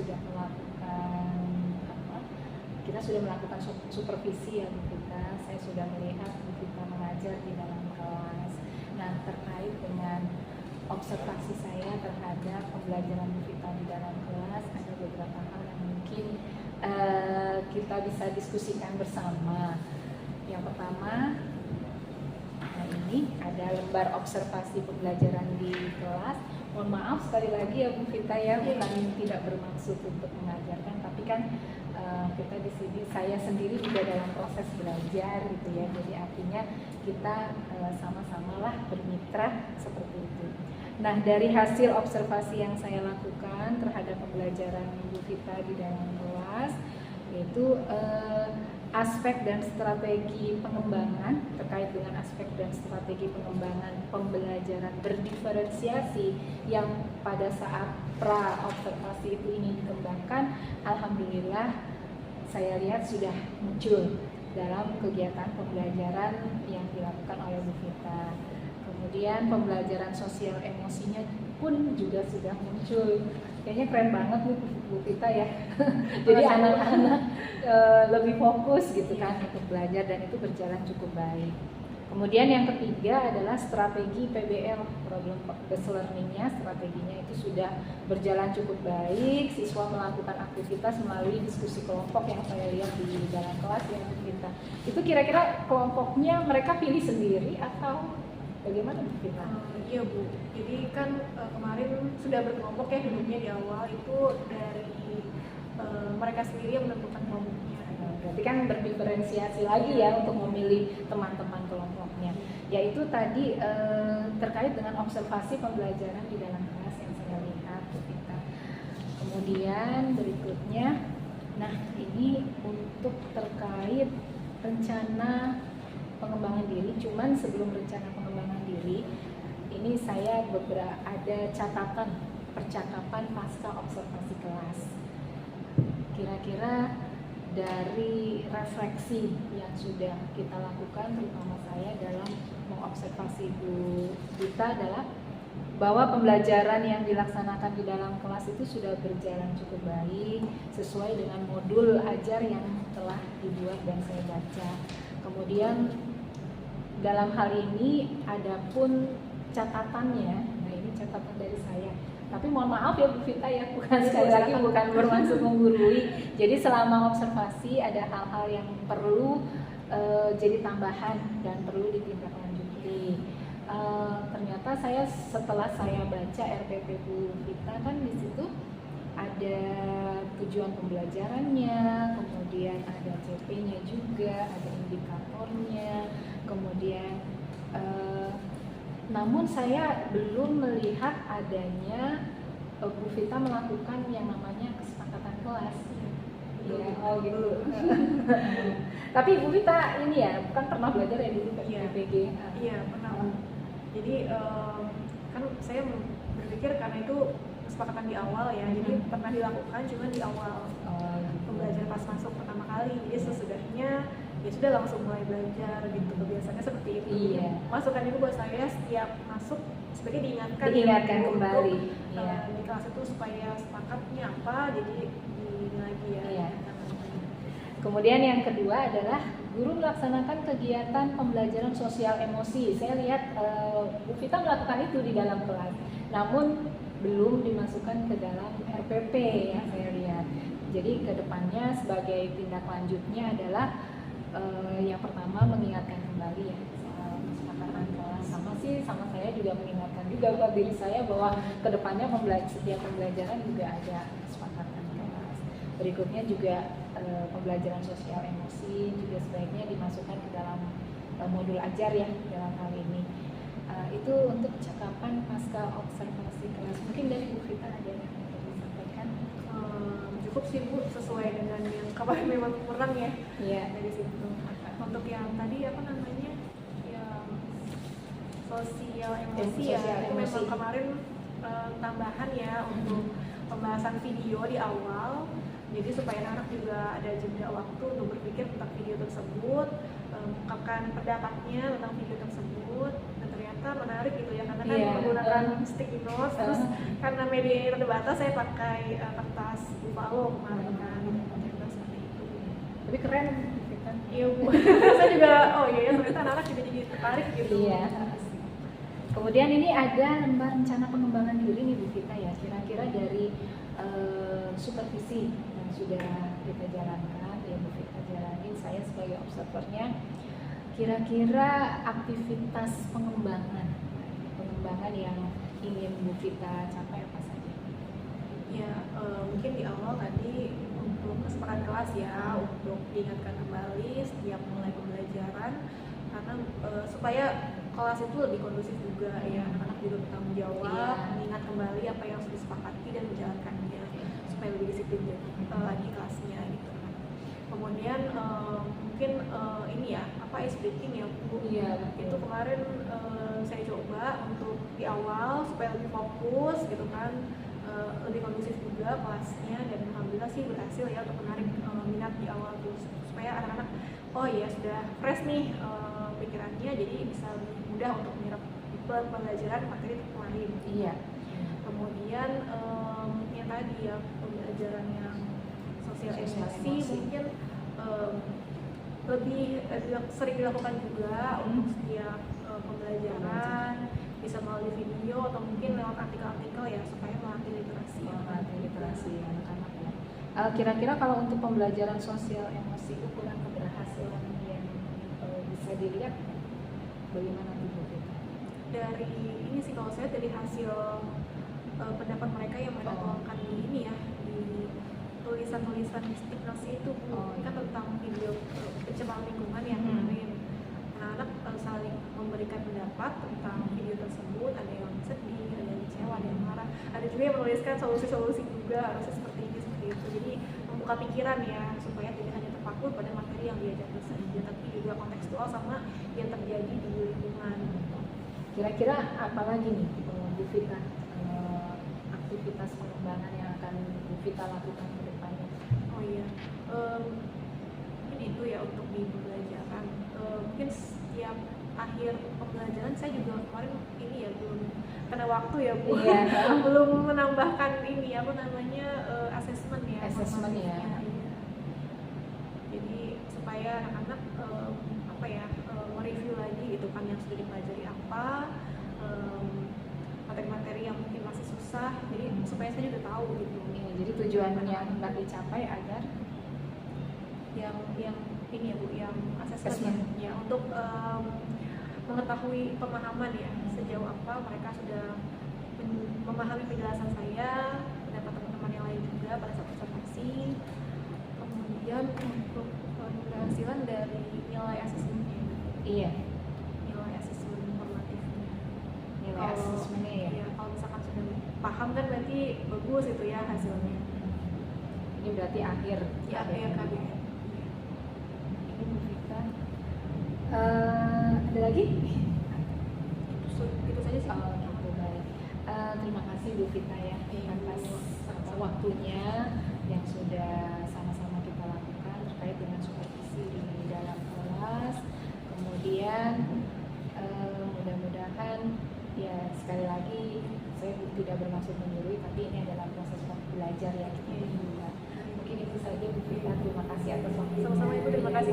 sudah melakukan kita sudah melakukan supervisi ya Bu Vita. Saya sudah melihat Bu Vita mengajar di dalam kelas. Nah, terkait dengan observasi saya terhadap pembelajaran Bu Vita di dalam kelas, ada beberapa hal yang mungkin kita bisa diskusikan bersama. Yang pertama, nah ini ada lembar observasi pembelajaran di kelas. Mohon maaf sekali lagi ya Bu Vita ya, bukan tidak bermaksud untuk mengajarkan, tapi kan kita di sini, saya sendiri juga dalam proses belajar gitu ya. Jadi artinya kita sama-sama lah bermitra seperti itu. Nah, dari hasil observasi yang saya lakukan terhadap pembelajaran Bu Vita di dalam kelas, yaitu aspek dan strategi pengembangan, terkait dengan aspek dan strategi pengembangan pembelajaran berdiferensiasi yang pada saat pra-observasi itu ingin dikembangkan, alhamdulillah saya lihat sudah muncul dalam kegiatan pembelajaran yang dilakukan oleh Bu Vita. Kemudian pembelajaran sosial emosinya pun juga sudah muncul. Kayaknya keren banget nih Bu Vita ya. Jadi anak-anak lebih fokus gitu kan untuk belajar, dan itu berjalan cukup baik. Kemudian yang ketiga adalah strategi PBL, problem based learning-nya, strateginya itu sudah berjalan cukup baik. Siswa melakukan aktivitas melalui diskusi kelompok yang saya lihat di dalam kelas ya Bu Vita. Itu kira-kira kelompoknya mereka pilih sendiri atau bagaimana Bu Vita? Iya Bu, jadi kan kemarin sudah berkelompok ya duduknya di awal, itu dari mereka sendiri yang menentukan kelompoknya. Berarti kan berdiferensiasi lagi ya untuk memilih teman-teman kelompoknya. Yaitu tadi terkait dengan observasi pembelajaran di dalam kelas yang saya lihat Bu Vita. Kemudian berikutnya, nah ini untuk terkait rencana pengembangan diri. Cuman sebelum rencana pengembangan diri, ini saya ada catatan percakapan pasca observasi kelas. Kira-kira dari refleksi yang sudah kita lakukan, terutama saya dalam mengobservasi Bu Vita, adalah bahwa pembelajaran yang dilaksanakan di dalam kelas itu sudah berjalan cukup baik sesuai dengan modul ajar yang telah dibuat dan saya baca. Kemudian dalam hal ini ada pun catatannya, nah ini catatan dari saya. Tapi mohon maaf ya Bu Vita ya, bukan sekali lagi bukan bermaksud menggurui. Jadi selama observasi ada hal-hal yang perlu jadi tambahan dan perlu ditindaklanjuti. Ternyata saya setelah saya baca RPP Bu Vita kan di situ ada tujuan pembelajarannya, kemudian ada CP-nya juga, ada indikatornya, kemudian namun saya belum melihat adanya Bu Vita melakukan yang namanya kesepakatan kelas. Ya, oh gitu. Tapi Bu Vita ini ya, bukan pernah belajar ya dulu ke PPG? Iya, pernah. Jadi kan saya berpikir karena itu kesepakatan di awal ya, jadi pernah dilakukan cuma di awal pembelajaran pas masuk pertama kali. Jadi sesudahnya ya sudah langsung mulai belajar gitu, kebiasaannya seperti itu. Iya. Masukan itu buat saya setiap masuk sebaiknya diingatkan kembali untuk, di kelas itu supaya sepakatnya apa, jadi ini lagi ya. Iya. Kemudian yang kedua adalah guru melaksanakan kegiatan pembelajaran sosial emosi. Saya lihat Bu Vita melakukan itu di dalam kelas, namun belum dimasukkan ke dalam RPP ya saya lihat. Jadi kedepannya sebagai tindak lanjutnya adalah yang pertama mengingatkan kembali ya soal kesepakatan kelas. Sama saya juga mengingatkan juga buat diri saya bahwa kedepannya setiap pembelajaran juga ada kesepakatan kelas. Berikutnya juga pembelajaran sosial emosi juga sebaiknya dimasukkan ke dalam modul ajar ya dalam hal ini. Itu untuk cakapan pasca observasi kelas. Mungkin dari Bu Vita ada yang mau disampaikan? Cukup sih Bu, sesuai dengan yang kemarin memang kurang ya. Iya. Dari situ. Untuk yang tadi apa namanya, yang sosial emosi ya, itu memang kemarin tambahan ya untuk pembahasan video di awal. Jadi supaya anak juga ada jeda waktu untuk berpikir tentang video tersebut, mengungkapkan pendapatnya tentang video tersebut, dan ternyata menarik gitu ya, karena kan Iya, menggunakan sticky notes, terus karena media terbatas saya pakai kertas buffalo kemarin kan, ternyata seperti itu. Tapi keren Vita. Iya Bu, saya juga oh iya ya ternyata anak-anak juga jadi tertarik gitu. Iya. Kemudian ini ada lembar rencana pengembangan diri nih Bu Vita ya, kira-kira dari supervisi yang sudah kita jalankan, ya Bu Vita jalanin, saya sebagai observernya, kira-kira aktivitas pengembangan yang ingin Bu Vita capai apa saja? Ya mungkin di awal tadi untuk kesepakatan kelas ya, untuk diingatkan kembali setiap mulai pembelajaran, karena supaya kelas itu lebih kondusif juga ya, anak-anak juga bertanggung jawab, mengingat kembali apa yang sudah disepakati dan menjalankannya supaya lebih disiplin lagi kelasnya gitu kan. Kemudian mungkin ini ya, apa ice breaking ya Bu? Iya. Itu kemarin saya coba untuk di awal supaya lebih fokus gitu kan, lebih kondusif juga kelasnya, dan alhamdulillah sih berhasil ya untuk menarik minat di awal terus, supaya anak-anak oh iya sudah fresh nih pikirannya, jadi bisa lebih mudah untuk menyerap pembelajaran materi kemarin. Iya. Kemudian yang tadi ya, pembelajaran yang sosial emosi mungkin lebih sering dilakukan juga untuk setiap pembelajaran, bisa melalui video atau mungkin lewat artikel-artikel ya, supaya melatih literasi. Anak-anak ya. Kira-kira kalau untuk pembelajaran sosial emosi itu kurang keberhasilan yang bisa dilihat bagaimana Bu Vita? Dari ini sih kalau saya dari hasil pendapat mereka yang mereka tuangkan di ini ya, di tulisan-tulisan stignosi itu kan tentang video pencemaran lingkungan yang kemarin. Anak-anak saling memberikan pendapat tentang video tersebut, ada yang sedih, ada yang kecewa, ada yang marah, ada juga yang menuliskan solusi-solusi juga, harusnya seperti ini, seperti itu. Jadi membuka pikiran ya, supaya tidak hanya terpaku pada materi yang diajarkan saja, tapi juga kontekstual sama yang terjadi di lingkungan. Kira-kira apa lagi nih Bu Vita, aktivitas pengembangan yang akan Bu Vita lakukan ke depannya? Oh iya, mungkin itu ya untuk di pembelajaran. Mungkin setiap akhir pembelajaran saya juga kemarin ini ya belum karena waktu ya Bu, belum menambahkan ini apa namanya asesmen ya. Asesmen ya. Jadi supaya anak-anak apa ya mereview lagi gitu kan yang sudah dipelajari apa, materi-materi yang mungkin masih susah, jadi supaya saya juga tahu gitu. Jadi tujuannya hendak dicapai agar yang ini ya Bu, yang asesmen ya, untuk mengetahui pemahaman ya, sejauh apa mereka sudah memahami penjelasan saya, pendapat teman-teman yang lain juga pada saat presentasi. Kemudian untuk keberhasilan dari nilai asesmennya. Iya. Nilai asesmen formatifnya. Nilai asesmennya ya. Iya, kalau misalkan sudah paham kan berarti bagus itu ya hasilnya. Ini berarti akhir. Ya, akhir KBN. Ini Bu Vita. Ada lagi? Itu saja sih. Gitu, baik. Terima kasih Bu Vita ya atas waktunya yang sudah sama-sama kita lakukan terkait dengan supervisi di dalam kelas. Kemudian mudah-mudahan ya, sekali lagi saya tidak bermaksud menggurui, tapi ini adalah proses belajar ya kita berdua. Mungkin itu saja Bu Vita, terima kasih atas waktunya. Sama-sama Ibu, terima kasih.